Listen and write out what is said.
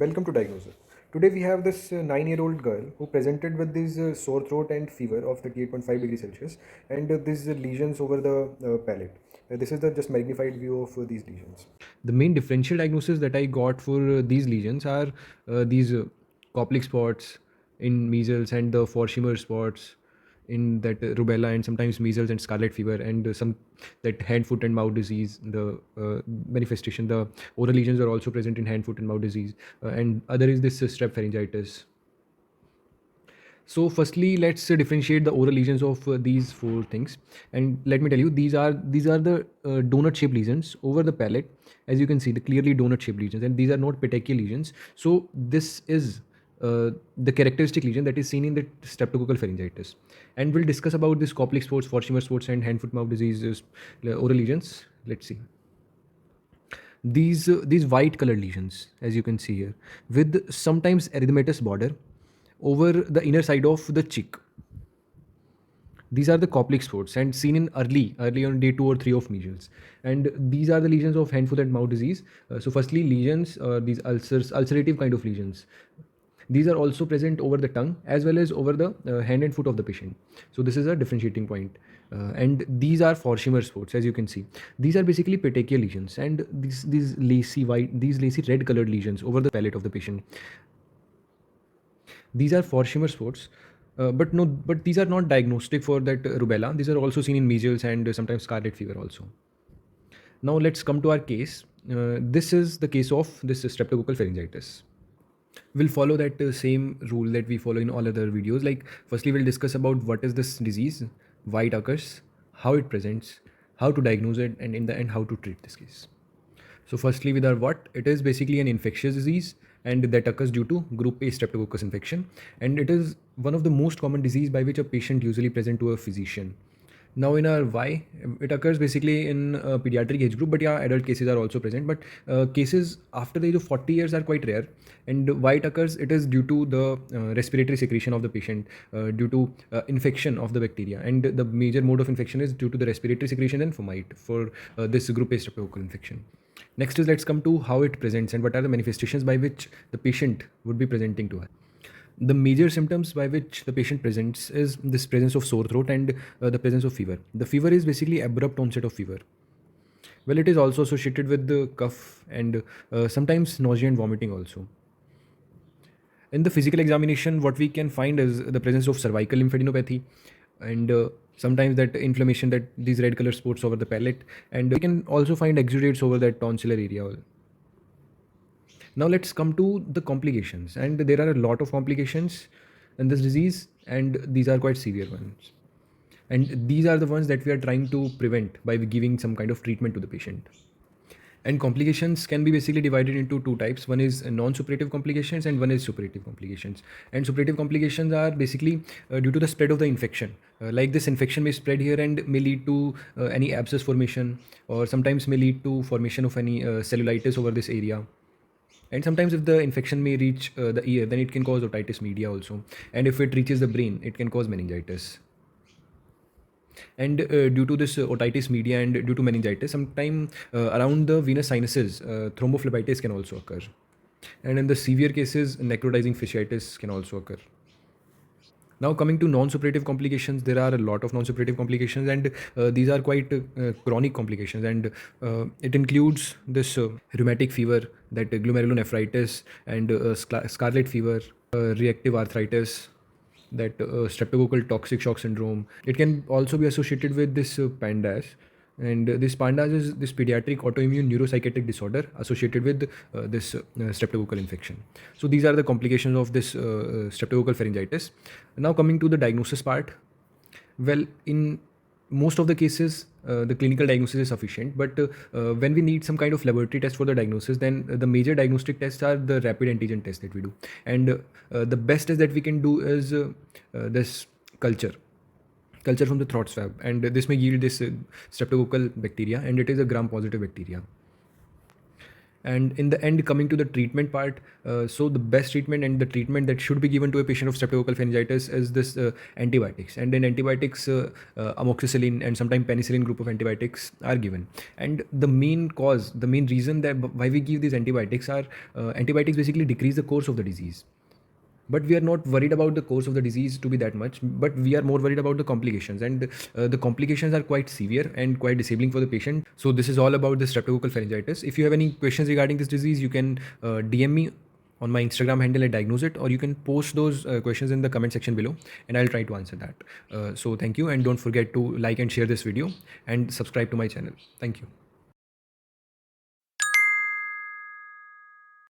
Welcome to Diagnosis. Today we have this 9-year-old girl who presented with this sore throat and fever of 38.5 degrees Celsius and these lesions over the palate. This is the just magnified view of these lesions. The main differential diagnosis that I got for these lesions are these Koplik spots in measles and the Forschimer spots in that rubella and sometimes measles and scarlet fever and some that hand, foot and mouth disease. The manifestation, the oral lesions are also present in hand, foot and mouth disease, and other is this strep pharyngitis. So, firstly, let's differentiate the oral lesions of these four things. And let me tell you, these are the donut-shaped lesions over the palate. As you can see, the clearly donut-shaped lesions, and these are not petechial lesions. So, this is the characteristic lesion that is seen in the streptococcal pharyngitis. And we'll discuss about this Koplik spots, Forschimer spots, and hand, foot, mouth diseases, oral lesions. Let's see these white colored lesions, as you can see here, with sometimes erythematous border over the inner side of the cheek. These are the Koplik spots and seen in early on day 2 or 3 of measles. And these are the lesions of hand, foot and mouth disease. So firstly, lesions, these ulcerative kind of lesions. These are also present over the tongue as well as over the hand and foot of the patient. So this is a differentiating point. And these are Forschimer spots, as you can see. These are basically petechial lesions, and these lacy red colored lesions over the palate of the patient. These are Forschimer spots, but these are not diagnostic for that rubella. These are also seen in measles and sometimes scarlet fever also. Now let's come to our case. This is the case of this streptococcal pharyngitis. We'll follow that same rule that we follow in all other videos. Like, firstly, we'll discuss about what is this disease, why it occurs, how it presents, how to diagnose it, and in the end, how to treat this case. So firstly, with our what, it is basically an infectious disease and that occurs due to group A streptococcus infection, and it is one of the most common disease by which a patient usually present to a physician. Now in our why, it occurs basically in a pediatric age group, but yeah, adult cases are also present. But cases after the age of 40 years are quite rare. And why it occurs, it is due to the respiratory secretion of the patient, due to infection of the bacteria. And the major mode of infection is due to the respiratory secretion and fomite for this group A streptococcal infection. Next is, let's come to how it presents and what are the manifestations by which the patient would be presenting to us. The major symptoms by which the patient presents is this presence of sore throat and the presence of fever. The fever is basically abrupt onset of fever. Well, it is also associated with the cough and sometimes nausea and vomiting also. In the physical examination, what we can find is the presence of cervical lymphadenopathy and sometimes that inflammation, that these red color spots over the palate, and we can also find exudates over that tonsillar area. Now let's come to the complications, and there are a lot of complications in this disease, and these are quite severe ones. And these are the ones that we are trying to prevent by giving some kind of treatment to the patient. And complications can be basically divided into two types. One is non-suppurative complications and one is suppurative complications. And suppurative complications are basically due to the spread of the infection. Like this infection may spread here and may lead to any abscess formation, or sometimes may lead to formation of any cellulitis over this area. And sometimes if the infection may reach the ear, then it can cause otitis media also. And if it reaches the brain, it can cause meningitis. And due to this otitis media and due to meningitis, sometime around the venous sinuses, thrombophlebitis can also occur. And in the severe cases, necrotizing fasciitis can also occur. Now coming to non-suppurative complications, there are a lot of non-suppurative complications, and these are quite chronic complications, and it includes this rheumatic fever, that glomerulonephritis, and scarlet fever, reactive arthritis, that streptococcal toxic shock syndrome. It can also be associated with this PANDAS, and this PANDAS is this pediatric autoimmune neuropsychiatric disorder associated with this streptococcal infection. So these are the complications of this streptococcal pharyngitis. Now coming to the diagnosis part. Well, in most of the cases, the clinical diagnosis is sufficient, but when we need some kind of laboratory test for the diagnosis, then the major diagnostic tests are the rapid antigen test that we do. And the best test that we can do is this culture from the throat swab, and this may yield this streptococcal bacteria, and it is a gram positive bacteria. And in the end, coming to the treatment part, so the best treatment and the treatment that should be given to a patient of streptococcal pharyngitis is this antibiotics. And in antibiotics, amoxicillin and sometimes penicillin group of antibiotics are given. And the main cause, the main reason that why we give these antibiotics are antibiotics basically decrease the course of the disease. But we are not worried about the course of the disease to be that much, but we are more worried about the complications, and the complications are quite severe and quite disabling for the patient. So this is all about the streptococcal pharyngitis. If you have any questions regarding this disease, you can DM me on my Instagram handle at Diagnose It, or you can post those questions in the comment section below, and I'll try to answer that. So thank you, and don't forget to like and share this video and subscribe to my channel. Thank you.